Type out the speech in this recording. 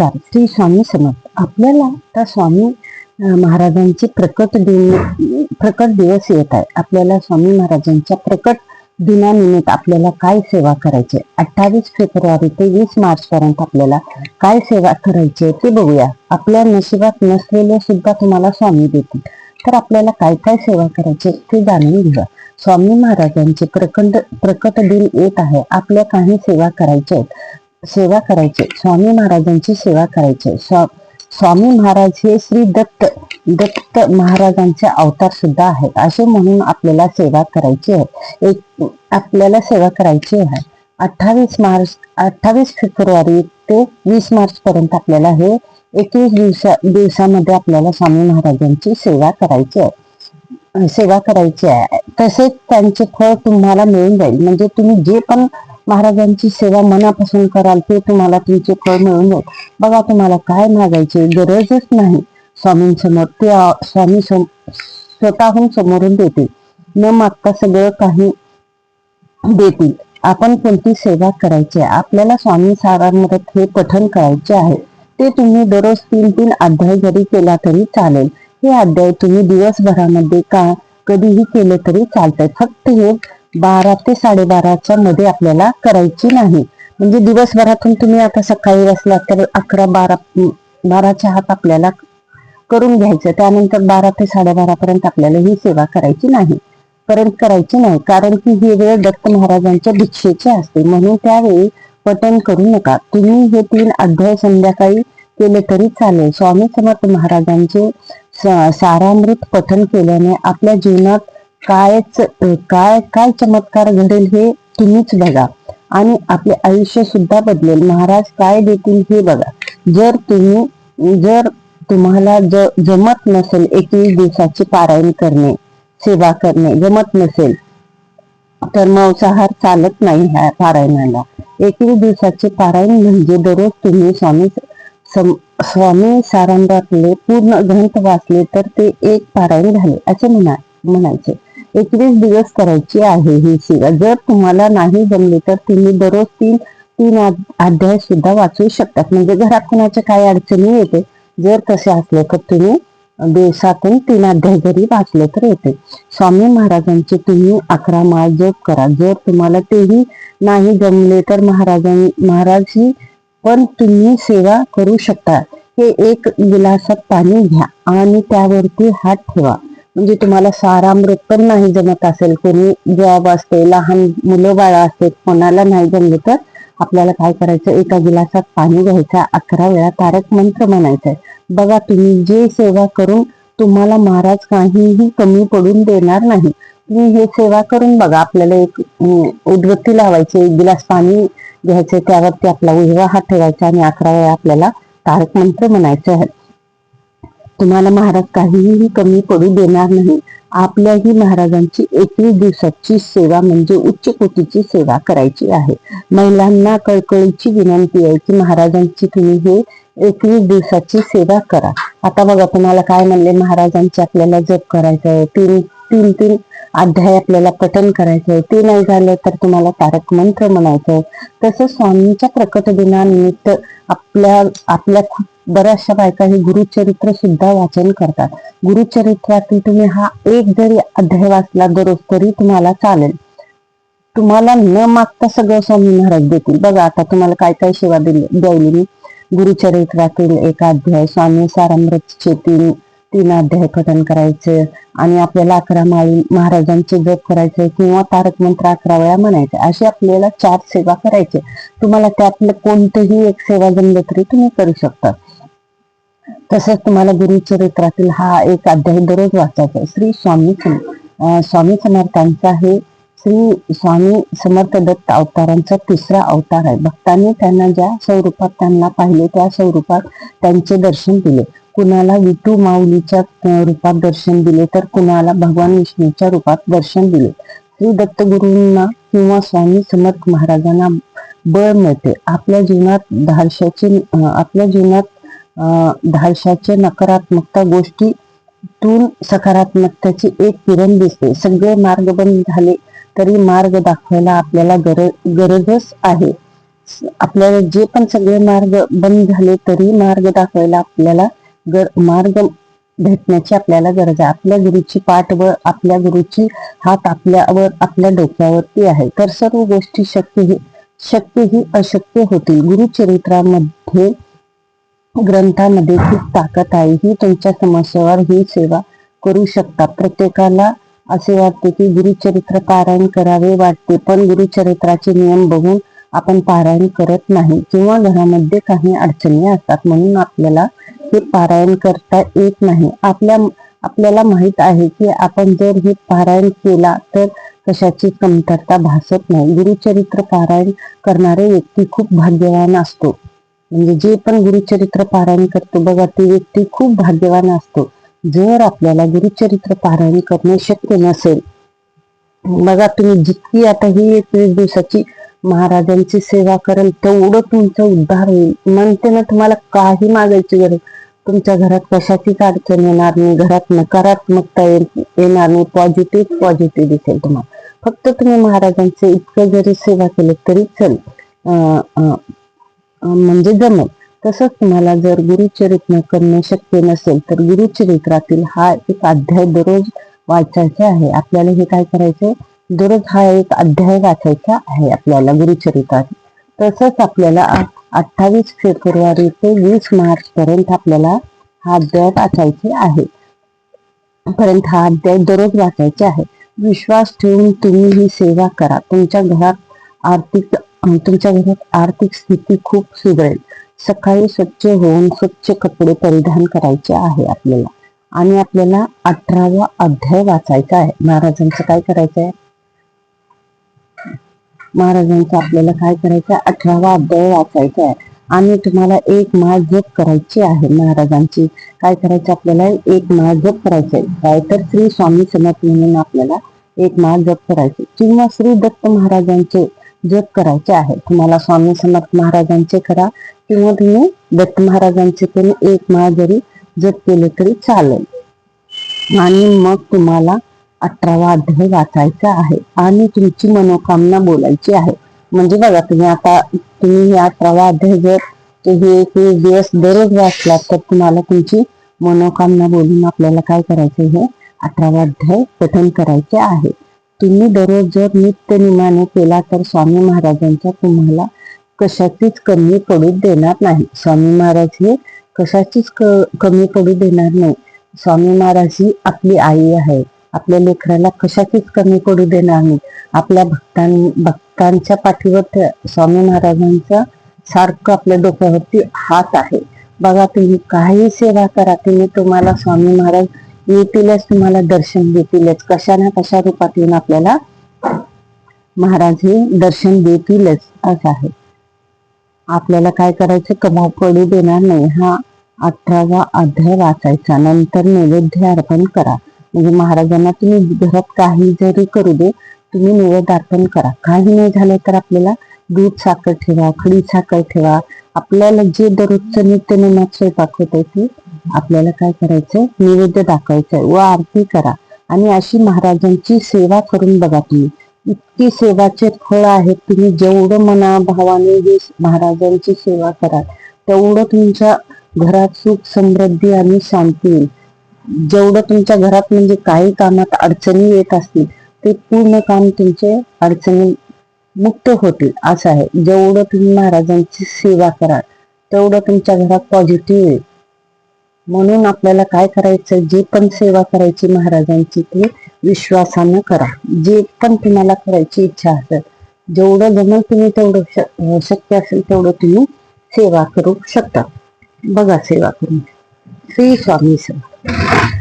नमस्कार. श्री स्वामी समर्थ. आपल्याला आता स्वामी महाराजांचे प्रकट दिवस येत आहे. आपल्याला स्वामी महाराजांच्या प्रकट दिनानिमित्त आपल्याला काय सेवा करायची, 28 फेब्रुवारी ते 20 मार्च पर्यंत आपल्याला काय सेवा करायची ते बघूया. आपल्या नशिबात नसलेले सुद्धा तुम्हाला स्वामी देतील. तर आपल्याला काय काय सेवा करायची ते जाणून घेऊया. स्वामी महाराजांचे प्रकट दिन येत आहे. आपल्या काही सेवा करायच्या आहेत. स्वामी महाराजांची सेवा करायची. स्वामी महाराज हे श्री दत्त महाराजांचे अवतार सुद्धा आहेत. असे म्हणून आपल्याला सेवा करायची आहे. आपल्याला सेवा करायची आहे 28 फेब्रुवारी ते 20 मार्च पर्यंत आपल्याला हे 21 दिवसामध्ये आपल्याला स्वामी महाराजांची सेवा करायची आहे. तसेच त्यांचे फळ तुम्हाला मिळून जाईल. म्हणजे तुम्ही जे पण महाराजांची सेवा मनापासून कराल ते तुम्हाला तुमचे फळ मिळून जाईल. बघा, तुम्हाला काय मागायची गरजच नाही स्वामींसमोर. ते स्वामी स्वतःहून समोरून देतील. न मागता सगळं काही देतील. आपण कोणती सेवा करायची आहे, आपल्याला स्वामी सारामृत हे पठण करायचे आहे. ते तुम्ही दररोज 3 अध्याय जरी केला तरी चालेल. हे अध्याय तुम्ही दिवसभरामध्ये कधीही केले तरी चालतंय. फक्त हे 12 ते 12:30च्या मध्ये आपल्याला करायची नाही. म्हणजे दिवसभरातून तुम्ही आता सकाळी बसला तर 11-12च्या हात आपल्याला करून घ्यायचं. त्यानंतर 12 ते 12:30 पर्यंत आपल्याला ही सेवा करायची नाही. कारण की ही वेळ दत्त महाराजांच्या दीक्षेची असते. म्हणून त्यावेळी पठण करू नका. तुम्ही हे 3 अध्याय संध्याकाळी केले तरी चालेल. स्वामी समर्थ महाराजांचे सारामृत पठण केल्याने आपल्या जीवनात काय चमत्कार घडेल हे तुम्हीच बघा आणि आपले आयुष्य सुद्धा बदलेल. महाराज काय देतील हे बघा. जर तुम्हाला जमत नसेल 21 दिवसाची पारायण करणे, सेवा करणे जमत नसेल तर मांसाहार चालत नाही. ह्या पारायणाला 21 दिवसाचे पारायण म्हणजे दररोज तुम्ही स्वामी सारामृतले पूर्ण ग्रंथ वाचले तर ते एक पारायण झाले असे म्हणायचे. 21 दिवस करायची आहे ही सेवा. जर तुम्हाला नाही जमले तर तुम्ही दररोज 3 अध्याय सुद्धा वाचू शकतात. म्हणजे घरात कुणाच्या काही अडचणी येते, जर तसे असले तर तुम्ही दिवसातून 3 अध्याय जरी वाचले तर येते. स्वामी महाराजांचे तुम्ही 11 माळ जप करा. जर तुम्हाला तेही नाही जमले तर महाराज ही पण तुम्ही सेवा करू शकता. हे 1 गिलासात पाणी घ्या आणि त्यावरती हात ठेवा. म्हणजे तुम्हाला सारामृत पण नाही जमत असेल, कोणी जॉब असते, लहान मुलं बाळा असते, कोणाला नाही जमले तर आपल्याला काय करायचं, 1 गिलासात पाणी घ्यायचं, 11 वेळा तारक मंत्र म्हणायचंय. बघा, तुम्ही जे सेवा करून तुम्हाला महाराज काहीही कमी पडून देणार नाही. तुम्ही हे सेवा करून बघा. आपल्याला एक उदबत्ती लावायची, 1 गिलास पाणी घ्यायचे, त्यावरती आपला उजवा हात ठेवायचा आणि 11 वेळा आपल्याला तारक मंत्र म्हणायचं आहे. तुम्हाला महाराज काहीही कमी पडू देणार नाही. आपल्याही महाराजांची 21 दिवसाची सेवा म्हणजे उच्च कोटीची सेवा करायची आहे. महिलांना कळकळीची विनंती आहे की महाराजांची तुम्ही हे 21 दिवसाची सेवा करा. आता बघा, तुम्हाला काय म्हणले, महाराजांची आपल्याला जप करायचं आहे, 3 अध्याय आपल्याला पठण करायचं आहे. ते नाही झालं तर तुम्हाला तारक मंत्र म्हणायचं आहे. तसंच स्वामींच्या प्रकट दिनानिमित्त आपल्या बऱ्याचशा बायका हे गुरुचरित्र सुद्धा वाचन करतात. गुरुचरित्रातील तुम्ही हा 1 जरी अध्याय वाचला दररोज तरी तुम्हाला चालेल. तुम्हाला न मागता सगळं स्वामी महाराज देतील. बघा, आता तुम्हाला काय काय सेवा द्यायली मी. गुरुचरित्रातील 1 अध्याय, स्वामी सारामृतचे 3 अध्याय पठण करायचे आणि आपल्याला 11 माळी महाराजांचे जप करायचे किंवा तारक मंत्र 11 वेळा म्हणायचे. अशी आपल्याला 4 सेवा करायचे. तुम्हाला त्यातलं कोणतंही एक सेवा जमलं तरी तुम्ही करू शकता. तसंच तुम्हाला गुरुचरित्रातील हा 1 अध्याय दररोज वाचायचा. श्री स्वामी समर्थांचा हे श्री स्वामी समर्थ दत्त अवतारांचा 3रा अवतार आहे. भक्तांनी त्यांना ज्या स्वरूपात त्यांना पाहिले त्या स्वरूपात त्यांचे दर्शन दिले. कुणाला विठू माऊलीच्या रूपात दर्शन दिले तर कुणाला भगवान विष्णूच्या रूपात दर्शन दिले. श्री दत्त गुरूंना किंवा स्वामी समर्थ महाराजांना बळ मिळते. आपल्या जीवनात धाडशाचे नकारात्मकता गोष्टीतून सकारात्मकतेची एक किरण दिसते. सगळे मार्ग बंद झाले तरी मार्ग दाखवायला आपल्याला गरजच आहे. आपल्याला जे पण सगळे मार्ग बंद झाले तरी मार्ग दाखवायला आपल्याला मार्ग भेटण्याची आपल्याला गरज आहे. आपल्या गुरुची पाठ व आपल्या गुरुची हात आपल्यावर आपल्या डोक्यावरती आहे. तर सर्व गोष्टी शक्य ही अशक्य होतील. गुरुचरित्रामध्ये ग्रंथामध्ये खूप ताकद आहे. ही तुमच्या समस्यावर ही सेवा करू शकता. प्रत्येकाला असे वाटते की गुरुचरित्र पारायण करावे वाटते, पण गुरुचरित्राचे नियम बघून आपण पारायण करत नाही किंवा घरामध्ये काही अडचणी असतात म्हणून आपल्याला हे पारायण करता येत नाही. आपल्याला माहित आहे की आपण जर हे पारायण केला तर कशाची कमतरता भासत नाही. गुरुचरित्र पारायण करणारे व्यक्ती खूप भाग्यवान असतो. म्हणजे जे पण गुरुचरित्र पारायण करतो बघा, ती व्यक्ती खूप भाग्यवान असतो. जर आपल्याला गुरुचरित्र पारायण करणे शक्य नसेल, बघा तुम्ही जितकी आता ही 21 दिवसाची महाराजांची सेवा कराल तेवढं तुमचा उद्धार होईल. म्हणते ना, तुम्हाला काही मागायची गरज, तुमच्या घरात कशाचीच अडचण येणार नाही, घरात नकारात्मकता येणार नाही, पॉझिटिव्ह दिसेल तुम्हाला. फक्त तुम्ही महाराजांचे इतकं जरी सेवा केली तरी म्हणजे जमेल. तसंच तुम्हाला जर गुरुचरित्र करणे शक्य नसेल तर गुरुचरित्रातील हा एक अध्याय दररोज वाचायचा आहे. आपल्याला हे काय करायचंय, दररोज हा एक अध्याय वाचायचा आहे आपल्याला गुरुचरित्रात. तसंच आपल्याला 28 फेब्रुवारी ते 20 मार्च पर्यंत आपल्याला हा अध्याय वाचायचे आहे. हा अध्याय दररोज वाचायचे आहे. विश्वास ठेवून तुम्ही ही सेवा करा. तुमच्या घरात आर्थिक स्थिती खूप सुधरेल. सकाळी स्वच्छ होऊन स्वच्छ कपडे परिधान करायचे आहे आपल्याला आणि आपल्याला 18वा अध्याय वाचायचा आहे. महाराजांचं काय करायचंय, महाराजांचं आपल्याला काय करायचं आहे, 18वा अध्याय वाचायचा आहे आणि तुम्हाला एक माळ जप करायची आहे. महाराजांची काय करायचं, आपल्याला एक माळ जप करायचंय. काय तर श्री स्वामी समर्थ म्हणून आपल्याला एक माळ जप करायचे किंवा श्री दत्त महाराजांचे जप करायचे आहे. तुम्हाला स्वामी समर्थ महाराजांचे करा किंवा तुम्ही दत्त महाराजांचे तरी एक माळ जरी जप केले तरी चालेल. आणि मग तुम्हाला 18वा अध्याय वाचायचा आहे आणि तुमची मनोकामना बोलायची आहे. म्हणजे बघा, तुम्ही हे 18वा अध्याय जर तुम्ही 21 दिवस दररोज वाचलात तर तुम्हाला तुमची मनोकामना बोलून आपल्याला काय करायचं, हे 18वा अध्याय पठण करायचे आहे. तुम्ही दररोज जर नित्यनेमाने केला तर स्वामी महाराजांचा तुम्हाला कशाचीच कमी पडू देणार नाही. स्वामी महाराज हे कशाचीच कमी पडू देणार नाही. स्वामी महाराज ही आपली आई आहे. आपल्या लेकराला कशाचीच कमी पडू देणार नाही. आपल्या भक्तांच्या पाठीवर स्वामी महाराजांचा सारखं आपल्या डोक्यावरती हात आहे. बघा, तुम्ही काही सेवा करा, तुम्हाला स्वामी महाराज येतीलच, तुम्हाला दर्शन देतीलच. कशा ना कशा रूपात येऊन आपल्याला महाराज हे दर्शन देतीलच असं आहे. आपल्याला काय करायचं, कमी पडू देणार नाही. हा 18वा अध्याय वाचायचा, नंतर नैवेद्य अर्पण करा. म्हणजे महाराजांना तुम्ही घरात काही जरी करू दे, तुम्ही नैवेद्य अर्पण करा. काही नाही झालं तर आपल्याला दूध साखर ठेवा, खडी साखर ठेवा. आपल्याला जे दररोजचं नित्यनेमात स्वयंपाक होतंय ते आपल्याला काय करायचं, नैवेद्य दाखवायचंय व आरती करा. आणि अशी महाराजांची सेवा करून बघा. तुम्ही इतकी सेवाचे फळ आहेत. तुम्ही जेवढं मनाभावाने ही महाराजांची सेवा कराल तेवढं तुमच्या घरात सुख समृद्धी आणि शांती येईल. जेवढं तुमच्या घरात म्हणजे काही कामात अडचणी येत असतील ते पूर्ण काम तुमचे अडचणी मुक्त होतील असं आहे. जेवढं तुम्ही महाराजांची सेवा कराल तेवढं तुमच्या घरात पॉझिटिव्ह येईल. म्हणून आपल्याला काय करायचं, जे पण सेवा करायची महाराजांची ती विश्वासानं करा. जे पण तुम्हाला करायची इच्छा असेल, जेवढं जमेल तुम्ही तेवढं शक्य असेल तेवढं तुम्ही सेवा करू शकता. बघा, सेवा करून श्री स्वामी समर्थ.